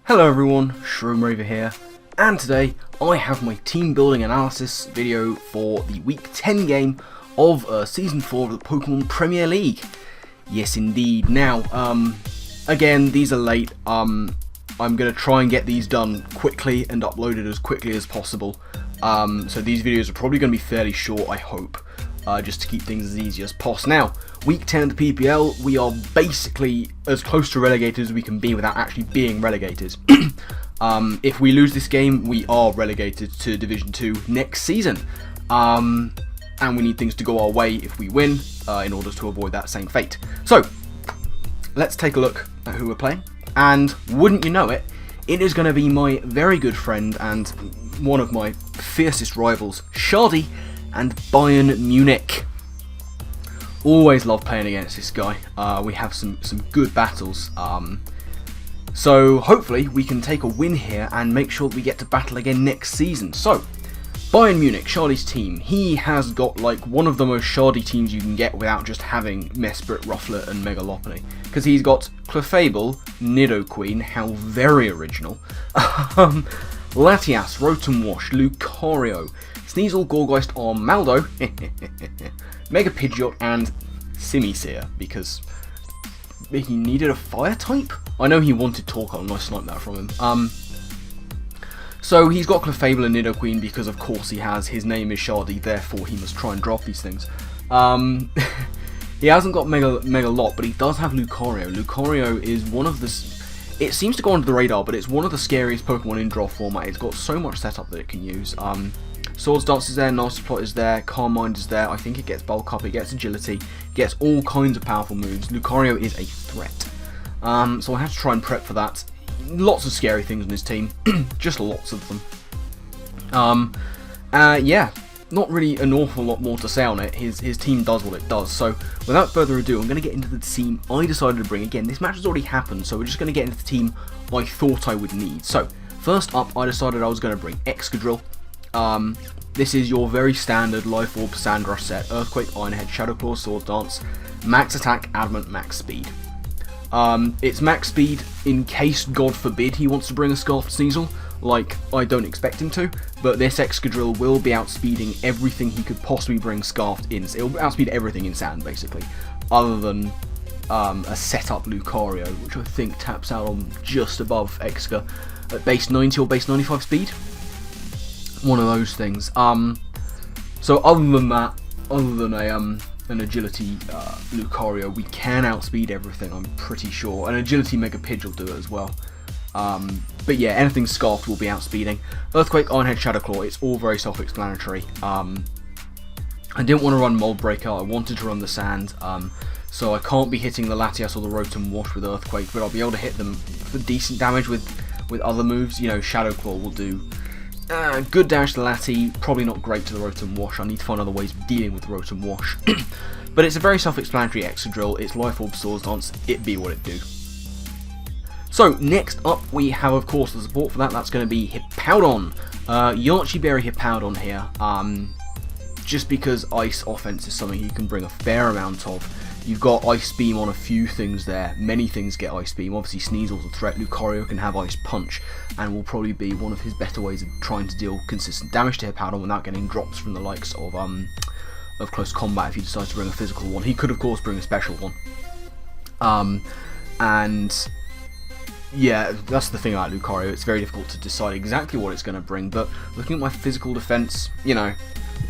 Hello everyone, Shroomraver here, and today I have my team building analysis video for the week 10 game of season 4 of the Pokémon Premier League. Yes indeed. Now, again, these are late. I'm going to try and get these done quickly and uploaded as quickly as possible. So these videos are probably going to be fairly short, I hope, just to keep things as easy as possible. Now, week 10 of the PPL, we are basically as close to relegated as we can be without actually being relegated. If we lose this game, we are relegated to Division 2 next season. And we need things to go our way if we win, in order to avoid that same fate. So, let's take a look at who we're playing. And wouldn't you know it, it is going to be my very good friend and one of my fiercest rivals, Schady and Bayern Mewnich. Always love playing against this guy. We have some good battles. So hopefully we can take a win here and make sure that we get to battle again next season. So, Bayern Mewnich, Shady's team. He has got like one of the most Shady teams you can get without just having Mesprit, Rufflet and Megalopony. Because he's got Clefable, Nidoqueen, how very original, Latias, Rotom Wash, Lucario, Sneasel, Gorgeist, Armaldo, Mega Pidgeot, and Simisear, because he needed a fire type? I know he wanted Torkoal, and I sniped that from him. So he's got Clefable and Nidoqueen because of course he has. His name is Schady, therefore he must try and drop these things. He hasn't got Megalop, but he does have Lucario. Lucario is one of the... It seems to go under the radar, but it's one of the scariest Pokemon in draw format. It's got so much setup that it can use. Swords Dance is there, Nasty Plot is there, Calm Mind is there. I think it gets Bulk Up, it gets Agility, gets all kinds of powerful moves. Lucario is a threat. So I have to try and prep for that. Lots of scary things in his team, just lots of them. Yeah, not really an awful lot more to say on it. His team does what it does. So without further ado, I'm going to get into the team I decided to bring. Again, this match has already happened, so we're just going to get into the team I thought I would need. So first up, I decided I was going to bring Excadrill. This is your very standard Life Orb Sandrush set: Earthquake, Iron Head, Shadow Claw, Sword Dance, Max Attack, Adamant, Max Speed. It's max speed in case, God forbid, he wants to bring a Scarfed Sneasel. Like, I don't expect him to, but this Excadrill will be outspeeding everything he could possibly bring Scarfed in. It will outspeed everything in Sand, basically, other than a setup Lucario, which I think taps out on just above Exca at base 90 or base 95 speed. One of those things. So other than that, other than an Agility Lucario, we can outspeed everything, I'm pretty sure. An Agility Mega Pidge will do it as well. But yeah, anything Scarfed will be outspeeding. Earthquake, Iron Head, Shadow Claw, it's all very self-explanatory. I didn't want to run Mold Breaker, I wanted to run the Sand. So I can't be hitting the Latias or the Rotom Wash with Earthquake, but I'll be able to hit them for decent damage with other moves. You know, Shadow Claw will do good damage to the Lati, probably not great to the Rotom Wash. I need to find other ways of dealing with the Rotom Wash. But it's a very self-explanatory Excadrill. It's Life Orb, Swords Dance, it be what it do. So, next up we have, of course, the support for that. That's going to be Hippowdon. Yachi Berry Hippowdon here. Just because Ice Offense is something you can bring a fair amount of. You've got Ice Beam on a few things there. Many things get Ice Beam. Obviously, Sneasel's a threat. Lucario can have Ice Punch, and will probably be one of his better ways of trying to deal consistent damage to Hippowdon without getting drops from the likes of Close Combat if he decides to bring a physical one. He could, of course, bring a special one. And yeah, that's the thing about Lucario. It's very difficult to decide exactly what it's going to bring, but looking at my physical defense, you know,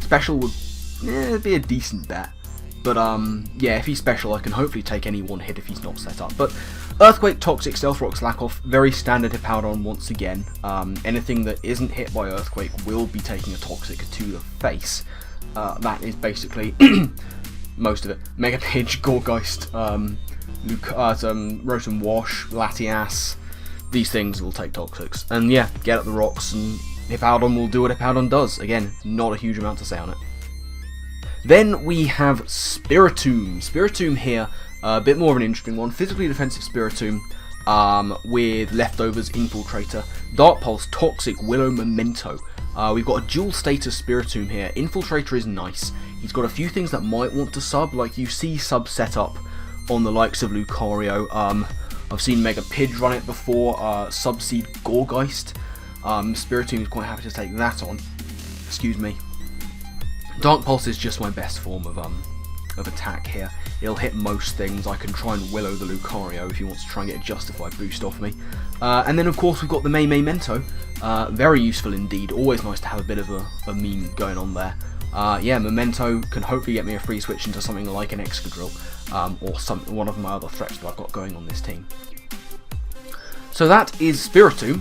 special would be a decent bet. But yeah, if he's special, I can hopefully take any one hit if he's not set up. But Earthquake, Toxic, Stealth Rock, Slack Off, very standard Hippowdon once again. Anything that isn't hit by Earthquake will be taking a Toxic to the face. That is basically most of it. Mega Pidge, Gorgeist, Rotom Wash, Latias. These things will take Toxics. And yeah, get up the rocks, and Hippowdon will do what Hippowdon does. Again, not a huge amount to say on it. Then we have Spiritomb. Spiritomb here, a bit more of an interesting one. Physically defensive Spiritomb with leftovers, Infiltrator, Dark Pulse, Toxic, Willow, Memento. We've got a dual status Spiritomb here. Infiltrator is nice. He's got a few things that might want to sub, like you see sub set up on the likes of Lucario. I've seen Mega Pidge run it before, Subseed Gorgeist. Spiritomb is quite happy to take that on. Excuse me. Dark Pulse is just my best form of attack here. It'll hit most things. I can try and willow the Lucario if he wants to try and get a justified boost off me. And then of course we've got the Memento. Very useful indeed. Always nice to have a bit of a meme going on there. Yeah, Memento can hopefully get me a free switch into something like an Excadrill, or one of my other threats that I've got going on this team. So that is Spiritomb.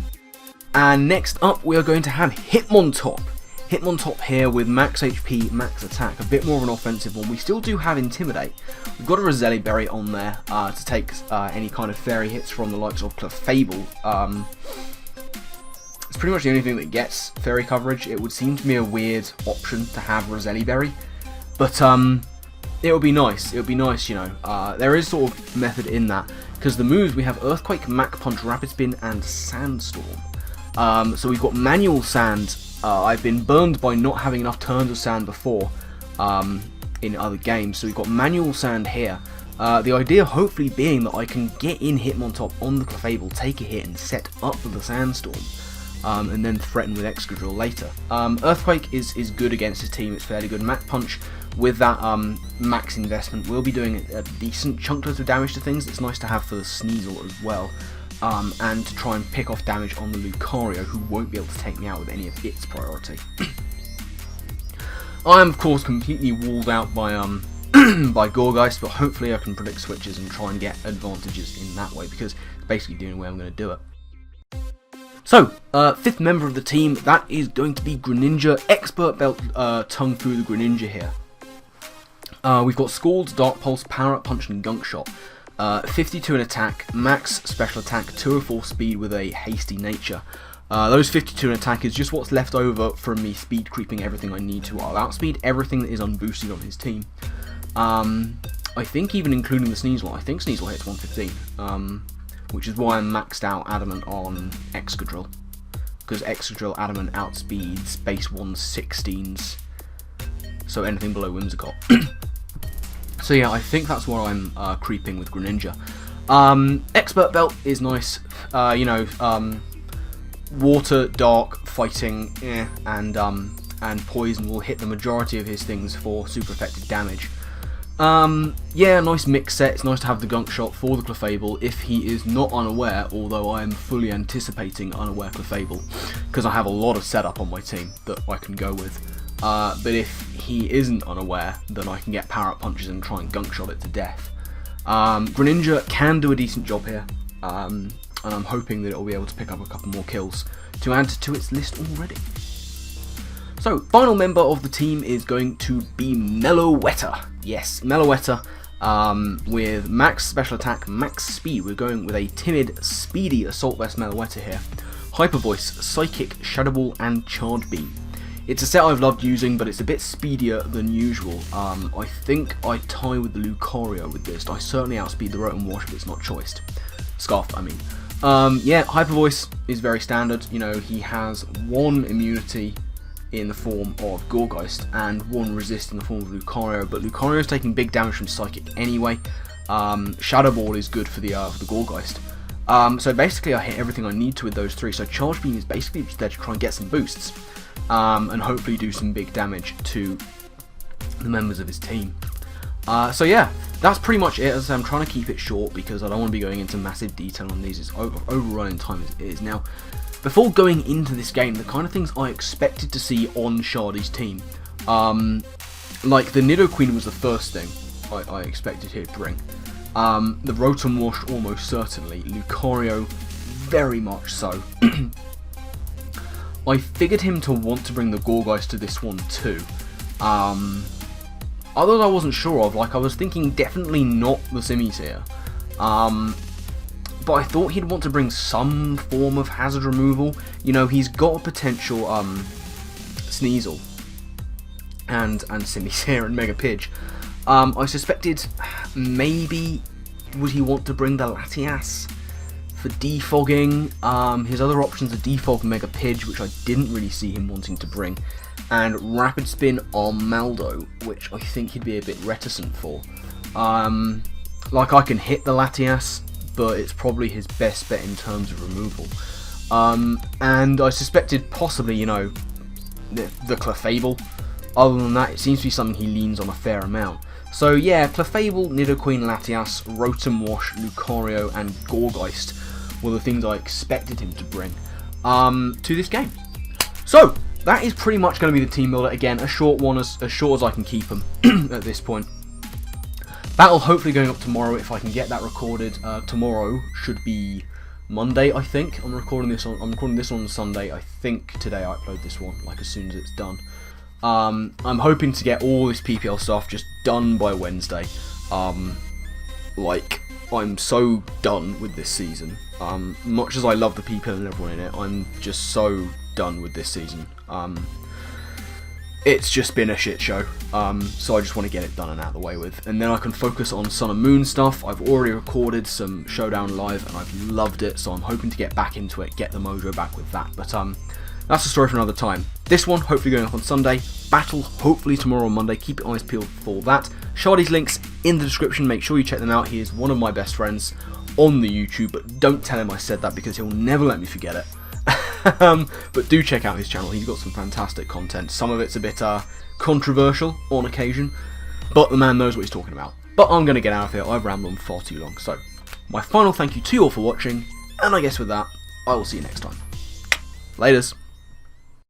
And next up we are going to have Hitmontop. Hitmontop here with max HP, max attack, a bit more of an offensive one. We still do have Intimidate. We've got a Roselli Berry on there to take any kind of fairy hits from the likes of Clefable. It's pretty much the only thing that gets fairy coverage. It would seem to be a weird option to have Roselli Berry, but it would be nice. It would be nice, you know. There is sort of method in that, because the moves we have Earthquake, Mach Punch, Rapid Spin, and Sandstorm. So we've got Manual Sand. I've been burned by not having enough turns of Sand before in other games, so we've got Manual Sand here. The idea hopefully being that I can get in Hitmontop on the Clefable, take a hit and set up for the Sandstorm, and then threaten with Excadrill later. Earthquake is good against his team, it's fairly good. Mach Punch with that max investment will be doing a decent chunk of damage to things. It's nice to have for the Sneasel as well. And to try and pick off damage on the Lucario, who won't be able to take me out with any of its priority. I am of course completely walled out by by Gorgeist, but hopefully I can predict switches and try and get advantages in that way, because it's basically the only way I'm going to do it. So, fifth member of the team, that is going to be Greninja. Expert Belt Tongue Fu the Greninja here. We've got Scald, Dark Pulse, Power Up Punch, and Gunk Shot. 52 in attack, max special attack, 204 speed with a hasty nature. Those 52 in attack is just what's left over from me speed creeping everything I need to. I'll outspeed everything that is unboosted on his team. I think even including the Sneasel. I think Sneasel hits 115, which is why I'm maxed out Adamant on Excadrill, because Excadrill Adamant outspeeds base 116s, so anything below Whimsicott. So yeah, I think that's where I'm creeping with Greninja. Expert Belt is nice, you know, water, dark, fighting, and poison will hit the majority of his things for super effective damage. Yeah, nice mix set. It's nice to have the Gunk Shot for the Clefable if he is not unaware, although I am fully anticipating unaware Clefable, because I have a lot of setup on my team that I can go with. But if he isn't unaware, then I can get Power Up Punches and try and Gunk Shot it to death. Greninja can do a decent job here, and I'm hoping that it will be able to pick up a couple more kills to add to its list already. So, final member of the team is going to be Meloetta. Yes, Meloetta, with max special attack, max speed. We're going with a timid, speedy Assault Vest Meloetta here. Hyper Voice, Psychic, Shadow Ball, and Charge Beam. It's a set I've loved using, but it's a bit speedier than usual. I think I tie with the Lucario with this. I certainly outspeed the Rotom Wash if it's not choiced. Scarf, I mean. Yeah, Hyper Voice is very standard. You know, he has one immunity in the form of Gorgeist and one resist in the form of Lucario, but Lucario is taking big damage from Psychic anyway. Shadow Ball is good for the Gorgeist. So basically I hit everything I need to with those three, so Charge Beam is basically just there to try and get some boosts, and hopefully do some big damage to the members of his team. So yeah, that's pretty much it. As I say, I'm trying to keep it short because I don't want to be going into massive detail on these. It's overrunning time as it is. Now, before going into this game, the kind of things I expected to see on Shardy's team, like the Nidoqueen was the first thing I expected he'd bring. The Rotom Wash almost certainly, Lucario very much so. I figured him to want to bring the Gorgeist to this one too. Others I wasn't sure of, like I was thinking definitely not the Simisear. But I thought he'd want to bring some form of hazard removal. You know, he's got a potential Sneasel and Simisear and Mega Pidge. I suspected maybe would he want to bring the Latias for defogging. His other options are Defog Mega Pidge, which I didn't really see him wanting to bring, and Rapid Spin Armaldo, which I think he'd be a bit reticent for. Like I can hit the Latias, but it's probably his best bet in terms of removal. And I suspected possibly, you know, the Clefable. Other than that, it seems to be something he leans on a fair amount. So yeah, Clefable, Nidoqueen, Latias, Rotom Wash, Lucario, and Gourgeist were the things I expected him to bring to this game. So that is pretty much going to be the team builder. Again, a short one, as short as I can keep them at this point. Battle hopefully going up tomorrow if I can get that recorded. Tomorrow should be Monday, I think. I'm recording this on Sunday. I think today I upload this one, like as soon as it's done. I'm hoping to get all this PPL stuff just done by Wednesday. Like, I'm so done with this season. Much as I love the PPL and everyone in it, I'm just so done with this season. It's just been a shit show. So I just want to get it done and out of the way with. And then I can focus on Sun and Moon stuff. I've already recorded some Showdown Live and I've loved it, so I'm hoping to get back into it, get the mojo back with that. But that's a story for another time. This one hopefully going up on Sunday. Battle hopefully tomorrow on Monday. Keep your eyes peeled for that. Shardy's links in the description. Make sure you check them out. He is one of my best friends on the YouTube, but don't tell him I said that because he'll never let me forget it. But do check out his channel. He's got some fantastic content. Some of it's a bit controversial on occasion, but the man knows what he's talking about. But I'm going to get out of here. I've rambled on far too long. So my final thank you to you all for watching, and I guess with that, I will see you next time. Laters.